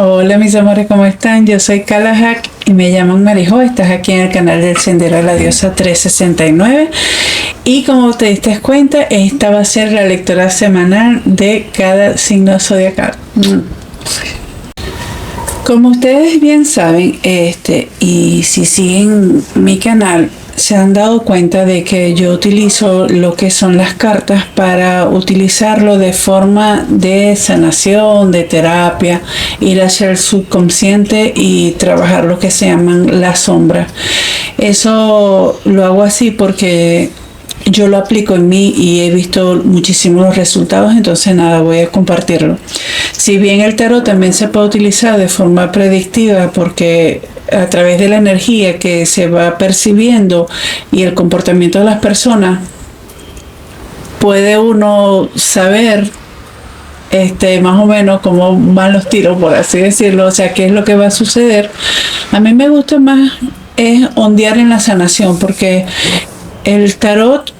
Hola mis amores, ¿cómo están? Yo soy Kalahak y me llaman Marijo. Estás aquí en el canal del Sendero de la Diosa 369 y como te diste cuenta, esta va a ser la lectura semanal de cada signo zodiacal. Como ustedes bien saben, y si siguen mi canal, se han dado cuenta de que yo utilizo lo que son las cartas para utilizarlo de forma de sanación, de terapia, ir hacia el subconsciente y trabajar lo que se llaman las sombras. Eso lo hago así porque yo lo aplico en mí y he visto muchísimos resultados, entonces nada, voy a compartirlo. Si bien el tarot también se puede utilizar de forma predictiva porque a través de la energía que se va percibiendo y el comportamiento de las personas, puede uno saber más o menos cómo van los tiros, por así decirlo, o sea, qué es lo que va a suceder. A mí me gusta más es ondear en la sanación porque el tarot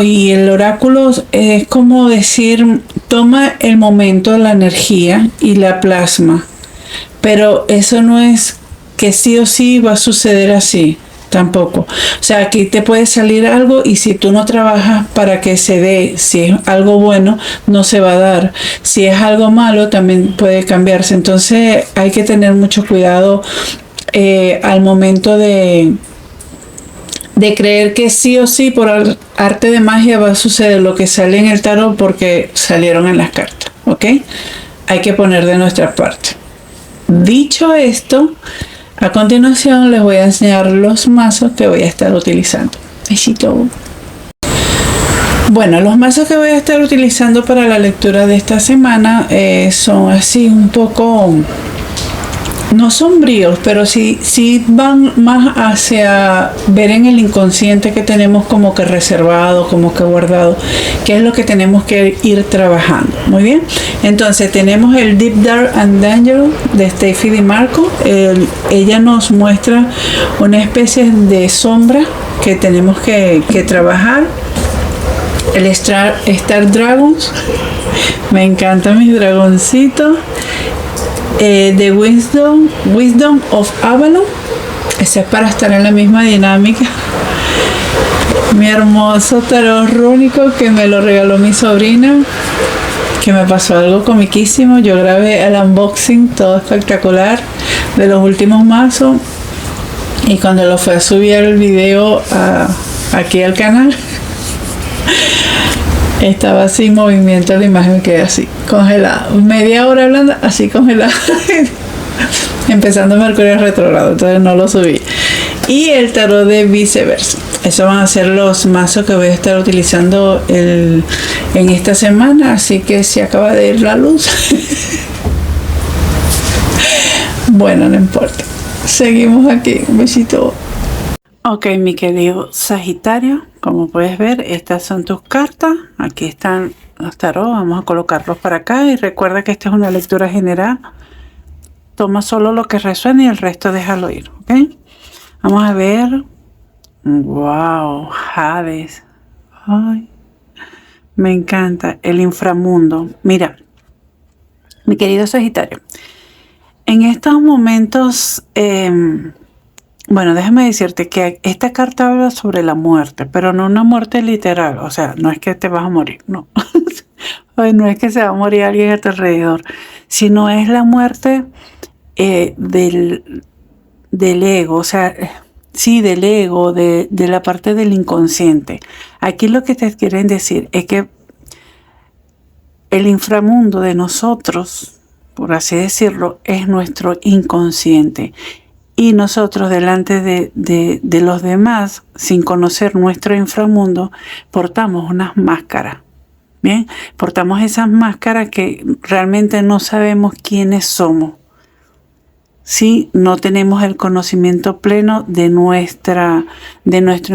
y el oráculo es como decir, toma el momento, la energía y la plasma, pero eso no es que sí o sí va a suceder así, tampoco. O sea, aquí te puede salir algo y si tú no trabajas para que se dé, si es algo bueno, no se va a dar. Si es algo malo, también puede cambiarse. Entonces hay que tener mucho cuidado al momento de creer que sí o sí por arte de magia va a suceder lo que sale en el tarot porque salieron en las cartas, ¿ok? Hay que poner de nuestra parte. Dicho esto, a continuación les voy a enseñar los mazos que voy a estar utilizando. Besito. Bueno, los mazos que voy a estar utilizando para la lectura de esta semana son así un poco... no sombríos, pero sí van más hacia ver en el inconsciente que tenemos como que reservado, como que guardado, que es lo que tenemos que ir trabajando. Muy bien, entonces tenemos el Deep Dark and Danger de Steffi Di Marco. Ella nos muestra una especie de sombra que tenemos que trabajar. El Star Dragons, me encantan mis dragoncitos. The Wisdom of Avalon, ese es para estar en la misma dinámica. Mi hermoso tarot rúnico que me lo regaló mi sobrina, que me pasó algo comiquísimo. Yo grabé el unboxing todo espectacular de los últimos mazos y cuando lo fue a subir el video aquí al canal, estaba sin movimiento la imagen, me quedé así, congelada. Media hora hablando, así congelada. Empezando Mercurio retrógrado, entonces no lo subí. Y el tarot de viceversa. Esos van a ser los mazos que voy a estar utilizando en esta semana, así que se acaba de ir la luz. Bueno, no importa. Seguimos aquí. Un besito. Ok, mi querido Sagitario, como puedes ver, estas son tus cartas. Aquí están los tarot. Vamos a colocarlos para acá y recuerda que esta es una lectura general. Toma solo lo que resuene y el resto déjalo ir, ¿ok? Vamos a ver. Wow, Hades. Ay, me encanta. El inframundo. Mira, mi querido Sagitario, en estos momentos... bueno, déjame decirte que esta carta habla sobre la muerte, pero no una muerte literal. O sea, no es que te vas a morir, no. No es que se va a morir alguien a tu alrededor, sino es la muerte del ego. O sea, sí, del ego, de la parte del inconsciente. Aquí lo que te quieren decir es que el inframundo de nosotros, por así decirlo, es nuestro inconsciente. Y nosotros delante de los demás, sin conocer nuestro inframundo, portamos unas máscaras. Bien, portamos esas máscaras que realmente no sabemos quiénes somos. Si no tenemos el conocimiento pleno de nuestro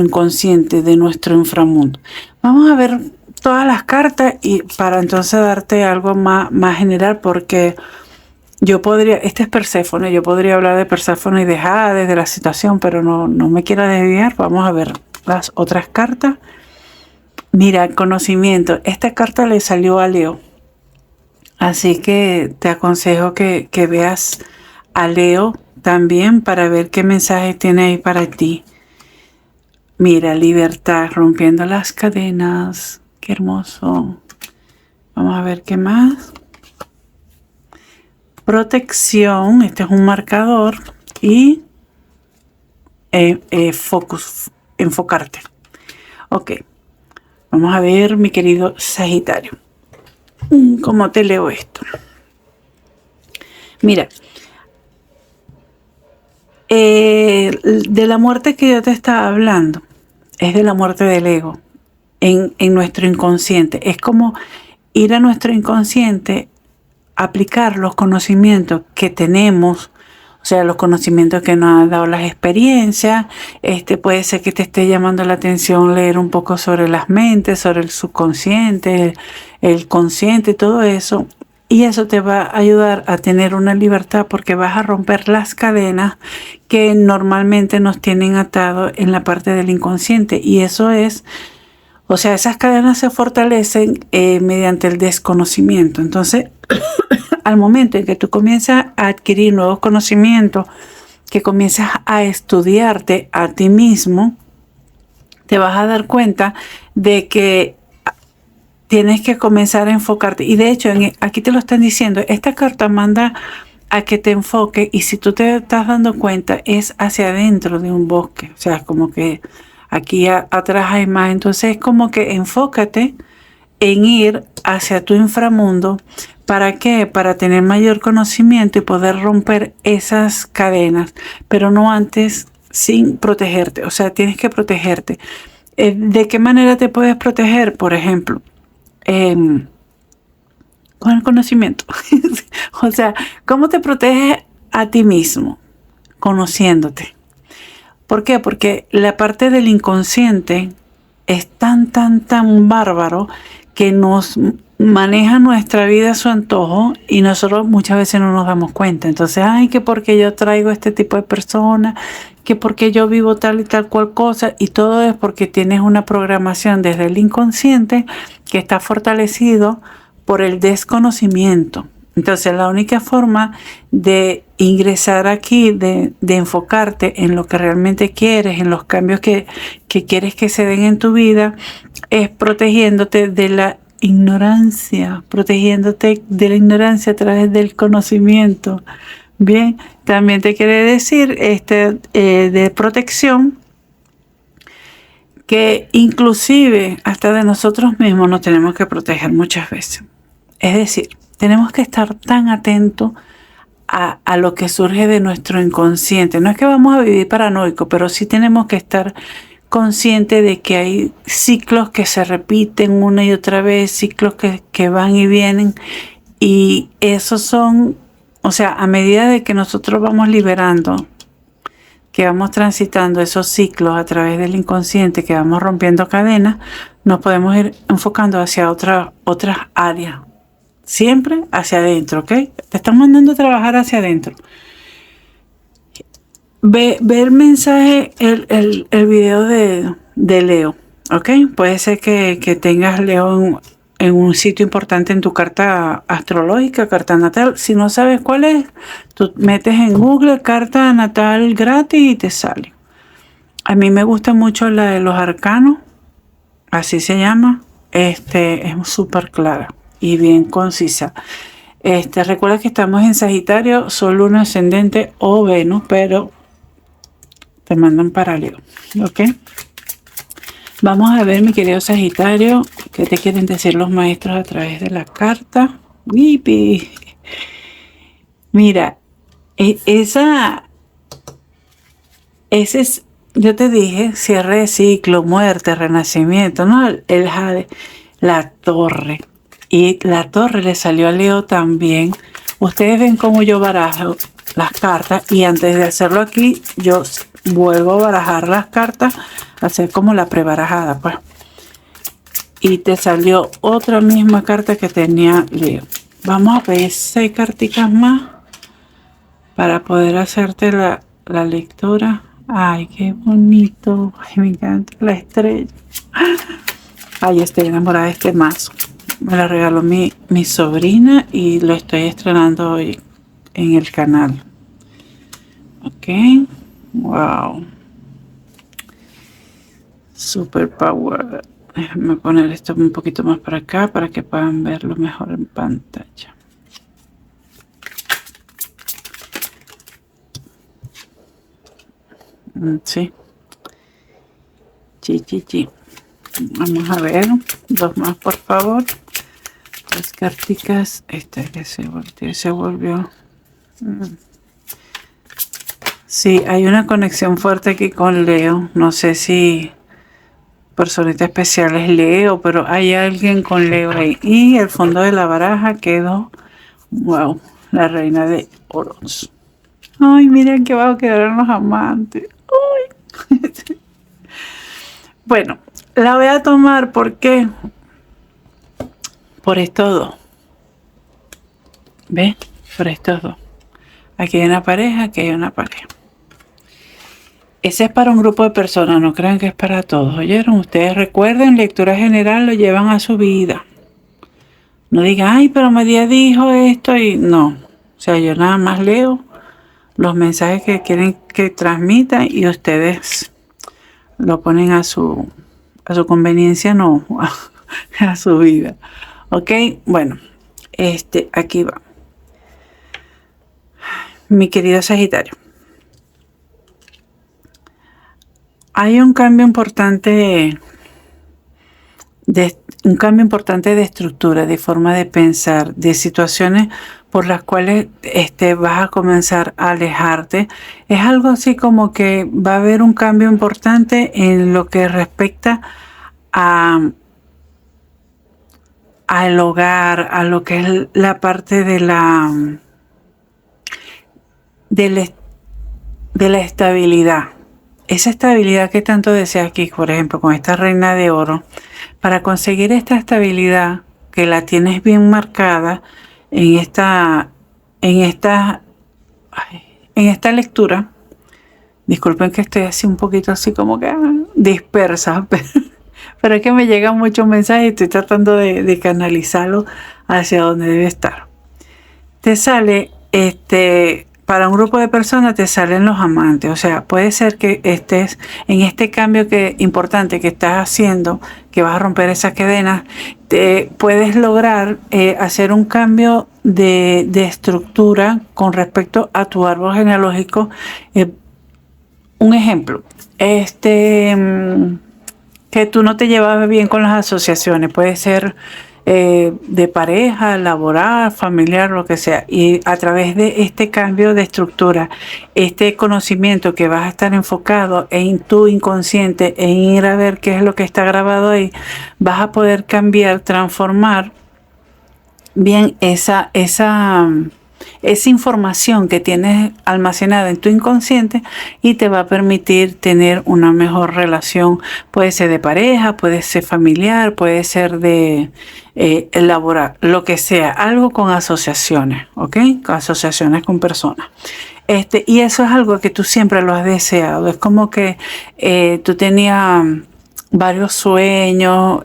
inconsciente, de nuestro inframundo. Vamos a ver todas las cartas y para entonces darte algo más general, porque yo podría, este es Perséfone, yo podría hablar de Perséfone y de Hades, de la situación, pero no me quiero desviar. Vamos a ver las otras cartas. Mira, conocimiento. Esta carta le salió a Leo. Así que te aconsejo que veas a Leo también para ver qué mensaje tiene ahí para ti. Mira, libertad, rompiendo las cadenas. Qué hermoso. Vamos a ver qué más. Protección, este es un marcador. Y focus, enfocarte. Ok, vamos a ver, mi querido Sagitario. ¿Cómo te leo esto? Mira, de la muerte que yo te estaba hablando, es de la muerte del ego en nuestro inconsciente. Es como ir a nuestro inconsciente, aplicar los conocimientos que tenemos, o sea, los conocimientos que nos han dado las experiencias. Puede ser que te esté llamando la atención leer un poco sobre las mentes, sobre el subconsciente, el consciente, todo eso. Y eso te va a ayudar a tener una libertad porque vas a romper las cadenas que normalmente nos tienen atados en la parte del inconsciente. Y eso es, o sea, esas cadenas se fortalecen mediante el desconocimiento. Entonces, al momento en que tú comienzas a adquirir nuevos conocimientos, que comienzas a estudiarte a ti mismo, te vas a dar cuenta de que tienes que comenzar a enfocarte. Y de hecho, aquí te lo están diciendo, esta carta manda a que te enfoques y si tú te estás dando cuenta es hacia adentro de un bosque. O sea, como que aquí atrás hay más. Entonces es como que enfócate en ir hacia tu inframundo. ¿Para qué? Para tener mayor conocimiento y poder romper esas cadenas, pero no antes sin protegerte. O sea, tienes que protegerte. ¿De qué manera te puedes proteger? Por ejemplo, con el conocimiento. O sea, ¿cómo te proteges a ti mismo? Conociéndote. ¿Por qué? Porque la parte del inconsciente es tan bárbaro que nos maneja nuestra vida a su antojo y nosotros muchas veces no nos damos cuenta. Entonces, ay, que porque yo traigo este tipo de personas, que porque yo vivo tal y tal cual cosa, y todo es porque tienes una programación desde el inconsciente que está fortalecido por el desconocimiento. Entonces, la única forma de ingresar aquí, de enfocarte en lo que realmente quieres, en los cambios que quieres que se den en tu vida, es protegiéndote de la ignorancia, protegiéndote de la ignorancia a través del conocimiento. Bien, también te quiere decir de protección, que inclusive hasta de nosotros mismos nos tenemos que proteger muchas veces. Es decir, tenemos que estar tan atentos a lo que surge de nuestro inconsciente. No es que vamos a vivir paranoicos, pero sí tenemos que estar conscientes de que hay ciclos que se repiten una y otra vez, ciclos que van y vienen. Y esos son, o sea, a medida de que nosotros vamos liberando, que vamos transitando esos ciclos a través del inconsciente, que vamos rompiendo cadenas, nos podemos ir enfocando hacia otras áreas. Siempre hacia adentro, ¿ok? Te están mandando a trabajar hacia adentro. Ve el mensaje, el video de Leo, ¿ok? Puede ser que tengas Leo en un sitio importante en tu carta astrológica, carta natal. Si no sabes cuál es, tú metes en Google carta natal gratis y te sale. A mí me gusta mucho la de los arcanos, así se llama. Es súper clara y bien concisa. Recuerda que estamos en Sagitario, Sol, Luna, Ascendente o Venus, pero te mandan para Leo, ¿ok? Vamos a ver, mi querido Sagitario, qué te quieren decir los maestros a través de la carta. ¡Wipi! Mira, ese es, yo te dije, cierre de ciclo, muerte, renacimiento, ¿no? El jade, la torre. Y la torre le salió a Leo también. Ustedes ven cómo yo barajo las cartas y antes de hacerlo aquí, yo vuelvo a barajar las cartas, hacer como la prebarajada, pues. Y te salió otra misma carta que tenía Leo. Vamos a pedir 6 carticas más para poder hacerte la lectura. Ay, qué bonito. Ay, me encanta la estrella. Ay, estoy enamorada de este mazo. Me la regaló mi sobrina y lo estoy estrenando hoy en el canal. Ok, wow, super power. Déjame poner esto un poquito más para acá para que puedan verlo mejor en pantalla. Sí. Sí. Vamos a ver, dos más por favor. Las carticas, esta que se volvió. Sí, hay una conexión fuerte aquí con Leo. No sé si personita especial es Leo, pero hay alguien con Leo ahí. Y el fondo de la baraja quedó, wow, la reina de oros. Ay, miren que abajo quedaron los amantes. Ay. Bueno, la voy a tomar porque por estos dos. ¿Ves? Por estos dos. Aquí hay una pareja, aquí hay una pareja. Ese es para un grupo de personas, no crean que es para todos. ¿Oyeron? Ustedes recuerden, lectura general lo llevan a su vida. No digan, ay, pero María dijo esto y no. O sea, yo nada más leo los mensajes que quieren que transmitan y ustedes lo ponen a su conveniencia, no, a su vida. Ok, bueno, aquí va. Mi querido Sagitario. Hay un cambio importante de estructura, de forma de pensar, de situaciones por las cuales vas a comenzar a alejarte. Es algo así como que va a haber un cambio importante en lo que respecta al hogar, a lo que es la parte de la estabilidad. Esa estabilidad que tanto deseas aquí, por ejemplo, con esta reina de oro, para conseguir esta estabilidad que la tienes bien marcada en esta lectura. Disculpen que estoy así un poquito así como que dispersa, pero es que me llegan muchos mensajes y estoy tratando de canalizarlo hacia donde debe estar. Te sale para un grupo de personas te salen los amantes, o sea, puede ser que estés en este cambio importante que estás haciendo, que vas a romper esas cadenas, puedes lograr hacer un cambio de estructura con respecto a tu árbol genealógico. Un ejemplo, que tú no te llevabas bien con las asociaciones, puede ser de pareja, laboral, familiar, lo que sea, y a través de este cambio de estructura, este conocimiento que vas a estar enfocado en tu inconsciente, en ir a ver qué es lo que está grabado ahí, vas a poder cambiar, transformar bien esa información que tienes almacenada en tu inconsciente y te va a permitir tener una mejor relación. Puede ser de pareja, puede ser familiar, puede ser de laboral, lo que sea, algo con asociaciones, ¿ok? Con asociaciones con personas. Y eso es algo que tú siempre lo has deseado. Es como que tú tenías varios sueños,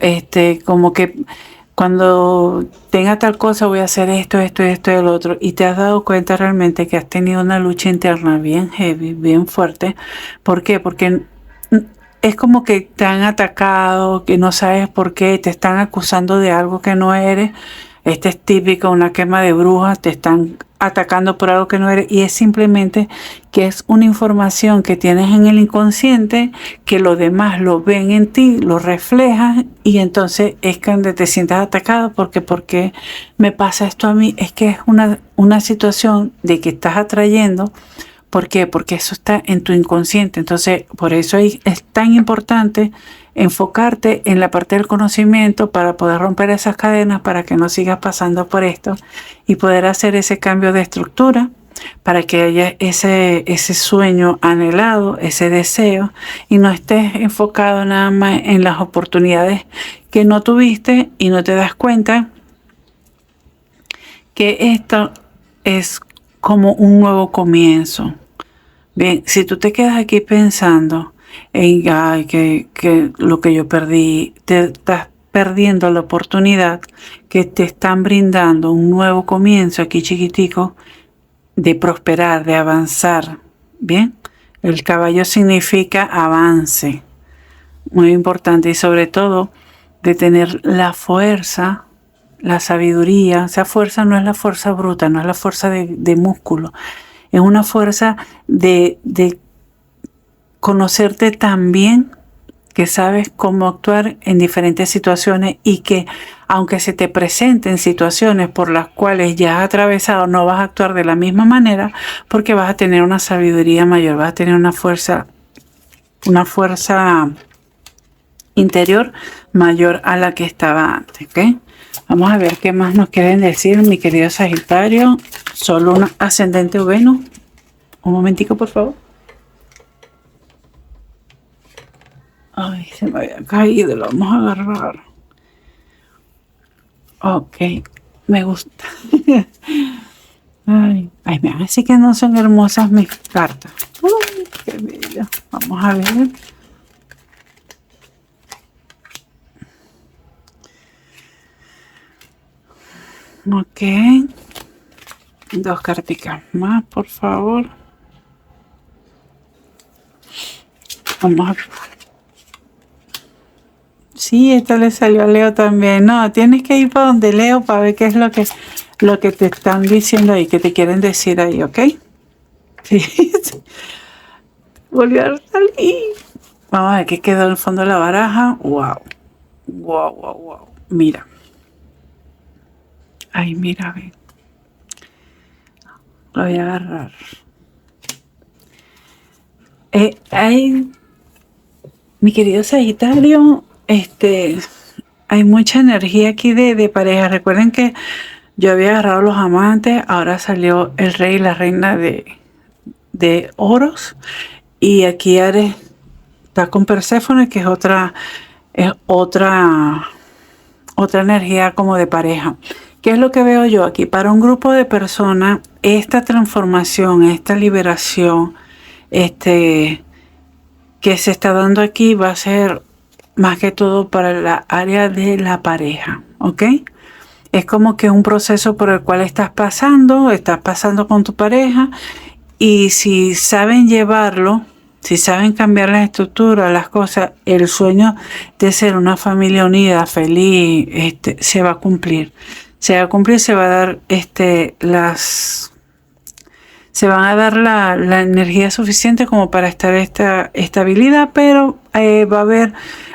como que cuando tenga tal cosa voy a hacer esto y el otro, y te has dado cuenta realmente que has tenido una lucha interna bien heavy, bien fuerte. ¿Por qué? Porque es como que te han atacado, que no sabes por qué, te están acusando de algo que no eres. Es típico, una quema de brujas, te están atacando por algo que no eres, y es simplemente que es una información que tienes en el inconsciente, que los demás lo ven en ti, lo reflejan, y entonces es cuando te sientas atacado porque ¿por qué me pasa esto a mí? Es que es una situación de que estás atrayendo. ¿Por qué? Porque eso está en tu inconsciente. Entonces, por eso es tan importante enfocarte en la parte del conocimiento para poder romper esas cadenas, para que no sigas pasando por esto y poder hacer ese cambio de estructura, para que haya ese sueño anhelado, ese deseo, y no estés enfocado nada más en las oportunidades que no tuviste y no te das cuenta que esto es como un nuevo comienzo. Bien, si tú te quedas aquí pensando en ay, que lo que yo perdí, te estás perdiendo la oportunidad que te están brindando un nuevo comienzo aquí chiquitico de prosperar, de avanzar. Bien, el caballo significa avance, muy importante, y sobre todo de tener la fuerza, la sabiduría. Esa fuerza no es la fuerza bruta, no es la fuerza de músculo, es una fuerza de conocerte tan bien que sabes cómo actuar en diferentes situaciones, y que aunque se te presenten situaciones por las cuales ya has atravesado, no vas a actuar de la misma manera, porque vas a tener una sabiduría mayor, vas a tener una fuerza interior mayor a la que estaba antes, ¿ok? Vamos a ver qué más nos quieren decir, mi querido Sagitario. Solo un ascendente o Venus. Un momentico, por favor. Ay, se me había caído, lo vamos a agarrar. Ok, me gusta. Ay, me van a decir que no son hermosas mis cartas. Uy, qué bello. Vamos a ver. Ok. 2 carticas más, por favor. Vamos a ver. Sí, esta le salió a Leo también. No, tienes que ir para donde Leo para ver qué es lo que te están diciendo ahí, que te quieren decir ahí, ¿ok? Sí. Volvió a salir. Vamos a ver qué quedó en el fondo de la baraja. Wow. Wow, wow, wow. Mira. Ay, mira, ve. Lo voy a agarrar. Mi querido Sagitario, hay mucha energía aquí de pareja. Recuerden que yo había agarrado los amantes, ahora salió el rey y la reina de oros, y aquí Ares está con Perséfone, que es otra energía como de pareja. ¿Qué es lo que veo yo aquí? Para un grupo de personas, esta transformación, esta liberación, que se está dando aquí va a ser más que todo para la área de la pareja, ¿ok? Es como que un proceso por el cual estás pasando con tu pareja, y si saben llevarlo, si saben cambiar la estructura, las cosas, el sueño de ser una familia unida, feliz, se va a cumplir. Se va a cumplir, se va a dar se van a dar la energía suficiente como para estar esta estabilidad, pero va a haber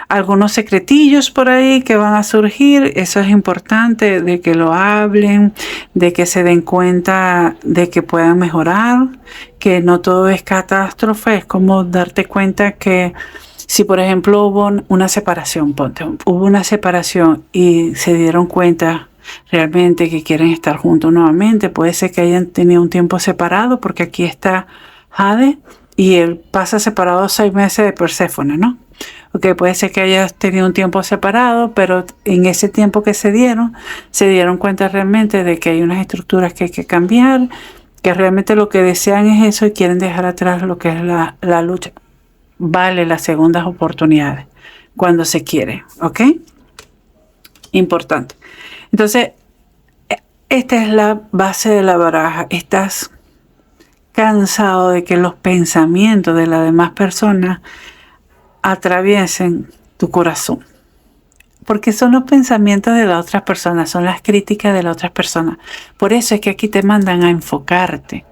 algunos secretillos por ahí que van a surgir. Eso es importante, de que lo hablen, de que se den cuenta de que puedan mejorar, que no todo es catástrofe. Es como darte cuenta que si, por ejemplo, hubo una separación, hubo una separación y se dieron cuenta realmente que quieren estar juntos nuevamente. Puede ser que hayan tenido un tiempo separado, porque aquí está Jade y él pasa separado 6 meses de Perséfone, ¿no? Ok, puede ser que hayas tenido un tiempo separado, pero en ese tiempo que se dieron cuenta realmente de que hay unas estructuras que hay que cambiar, que realmente lo que desean es eso y quieren dejar atrás lo que es la lucha. Vale las segundas oportunidades cuando se quiere, ¿ok? Importante. Entonces, esta es la base de la baraja. Estás cansado de que los pensamientos de las demás personas atraviesen tu corazón. Porque son los pensamientos de las otras personas, son las críticas de las otras personas. Por eso es que aquí te mandan a enfocarte.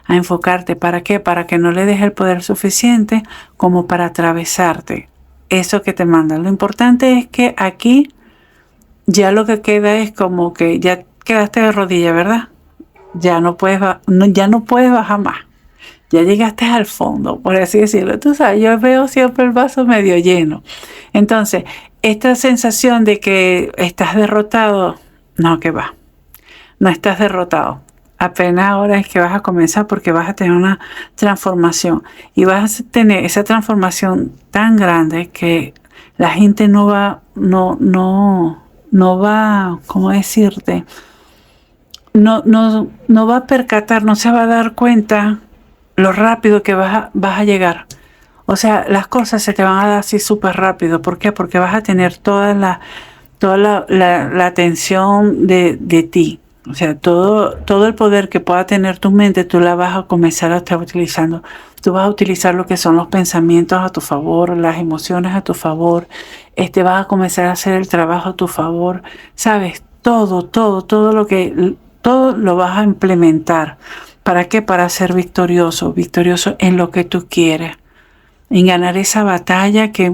A enfocarte, ¿para qué? Para que no le des el poder suficiente como para atravesarte eso que te mandan. Lo importante es que aquí ya lo que queda es como que ya quedaste de rodilla, ¿verdad? Ya no puedes bajar más. Ya llegaste al fondo, por así decirlo. Tú sabes, yo veo siempre el vaso medio lleno. Entonces, esta sensación de que estás derrotado, no, que va. No estás derrotado. Apenas ahora es que vas a comenzar, porque vas a tener una transformación. Y vas a tener esa transformación tan grande que la gente no va, ¿cómo decirte? No va a percatar, no se va a dar cuenta lo rápido que vas a llegar. O sea, las cosas se te van a dar así súper rápido. ¿Por qué? Porque vas a tener toda toda la atención de ti. O sea, todo el poder que pueda tener tu mente, tú la vas a comenzar a estar utilizando. Tú vas a utilizar lo que son los pensamientos a tu favor, las emociones a tu favor. Vas a comenzar a hacer el trabajo a tu favor. ¿Sabes? Todo lo vas a implementar. ¿Para qué? Para ser victorioso en lo que tú quieres. En ganar esa batalla que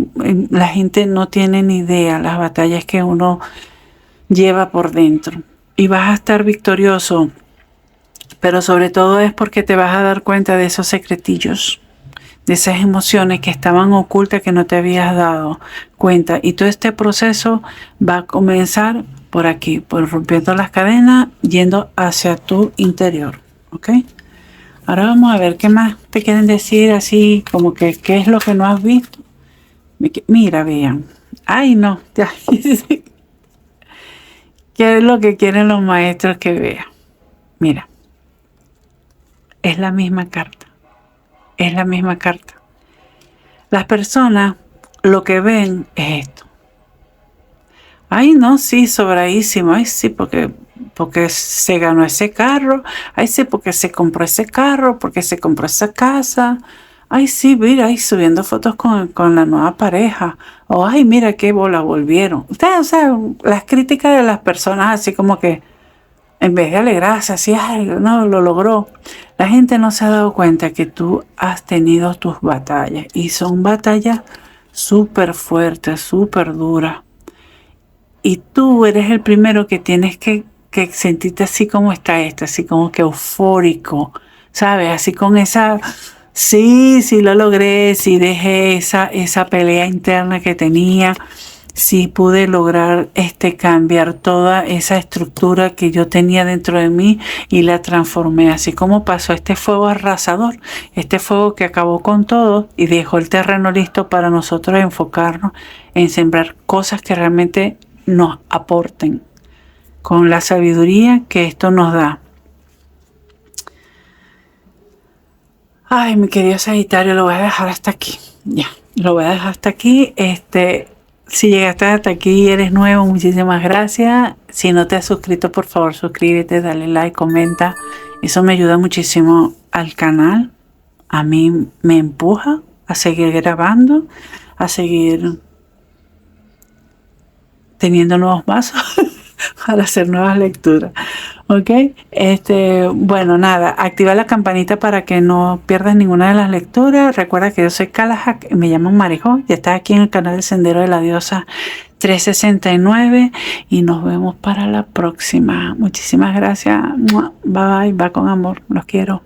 la gente no tiene ni idea, las batallas que uno lleva por dentro. Y vas a estar victorioso, pero sobre todo es porque te vas a dar cuenta de esos secretillos, de esas emociones que estaban ocultas que no te habías dado cuenta. Y todo este proceso va a comenzar por aquí, por rompiendo las cadenas, yendo hacia tu interior. ¿Ok? Ahora vamos a ver qué más te quieren decir, así como que qué es lo que no has visto. Mira, vean. Ay, no. ¿Qué es lo que quieren los maestros que vean? Mira, es la misma carta. Es la misma carta. Las personas lo que ven es esto. Ay, no, sí, sobradísimo. Ay, sí, porque se ganó ese carro. Ay, sí, porque se compró ese carro, porque se compró esa casa. Ay, sí, mira, ahí subiendo fotos con la nueva pareja. O, ay, mira qué bola volvieron. Ustedes, o sea, las críticas de las personas así como que en vez de alegrarse, así, ay, no, lo logró. La gente no se ha dado cuenta que tú has tenido tus batallas. Y son batallas súper fuertes, súper duras. Y tú eres el primero que tienes que sentirte así como está así como que eufórico, ¿sabes? Así con esa, sí, lo logré, sí dejé esa pelea interna que tenía, sí pude lograr cambiar toda esa estructura que yo tenía dentro de mí y la transformé, así como pasó este fuego arrasador, este fuego que acabó con todo y dejó el terreno listo para nosotros enfocarnos en sembrar cosas que realmente nos aporten con la sabiduría que esto nos da. Ay, mi querido Sagitario, lo voy a dejar hasta aquí. Ya, lo voy a dejar hasta aquí. Si llegaste hasta aquí y eres nuevo, muchísimas gracias. Si no te has suscrito, por favor, suscríbete, dale like, comenta. Eso me ayuda muchísimo al canal. A mí me empuja a seguir grabando, a seguir teniendo nuevos vasos para hacer nuevas lecturas. ¿Ok? Bueno, nada, activa la campanita para que no pierdas ninguna de las lecturas. Recuerda que yo soy Kalahak y me llamo Marijo y estás aquí en el canal del Sendero de la Diosa 369 y nos vemos para la próxima. Muchísimas gracias. Bye, va con amor. Los quiero.